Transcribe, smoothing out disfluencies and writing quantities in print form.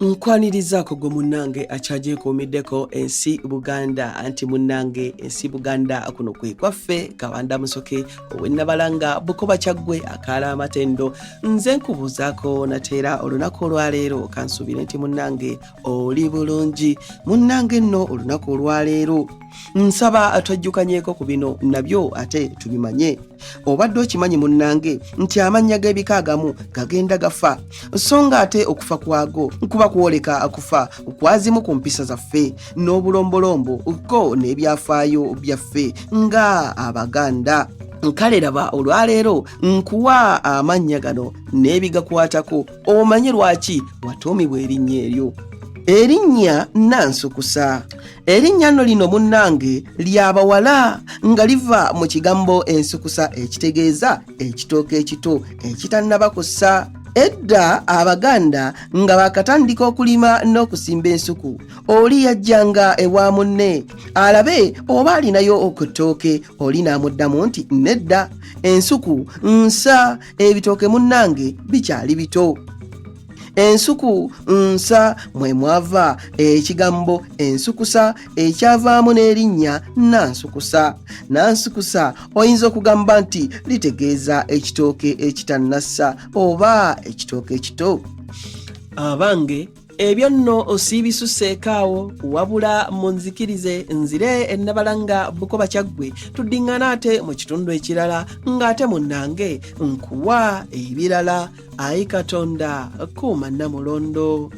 Nkwanirizaako gwe munnange akyagyekuumiddeko ensi Buganda anti munnange ensi Buganda kuno kwe kwaffe Kawanda Musoke ow'ennabalanga Bukoba Kyaggwe akaala amatendo nze nkubuuzaako nateera olunaku olwaleero kansuubire nti munnange oli bulungi munnange nno olunaku olwaleero nsaba atwajjukanyeeko ku bino nabyo ate tubimanye obadde okimanyi munnange nti amannya g'ebika agamu gagenda gafa so nga ate okufa kwago nkuba kwoleka akufa kwazimu ku mpisa zaffe n'obulombolombo ko n'ebyafaayo byaffe nga Abaganda kale raba olwaleero nkuwa amannya gano n'ebigakwatako omanye lwaki watuumibwa erinnya eryo. Erinnya Nansukusa. Erinnya nno lino munnange ly'abawala nga liva mu kigambo ensukusa ekitegeeza ekitooke ekito ekitannaba kussa. Edda Abaganda nga bakatandika okulima n'okusimba ensuku oli yajjanga ewa munne alabe oba alinayo okutooke oli n'amuddamu nti nedda ensuku nsa ebitooke munnange bikyali bito. Ensuku nsa mwe mwava ekigambo ensukusa ekyavaamu n'erinnya Nansukusa. Nansukusa oyinza okugamba nti litegeeza ekitooke ekitannassa oba ekitooke ekito. Abange ebyo nno osiibisuseekaawo wabula munzikirize nzire ennabalanga Bukoba Kyaggwe tuddiŋŋana ate mu kitundu ekirala ng'ate munnange nkuwa ebirala. Ayi Katonda kuuma Namulondo.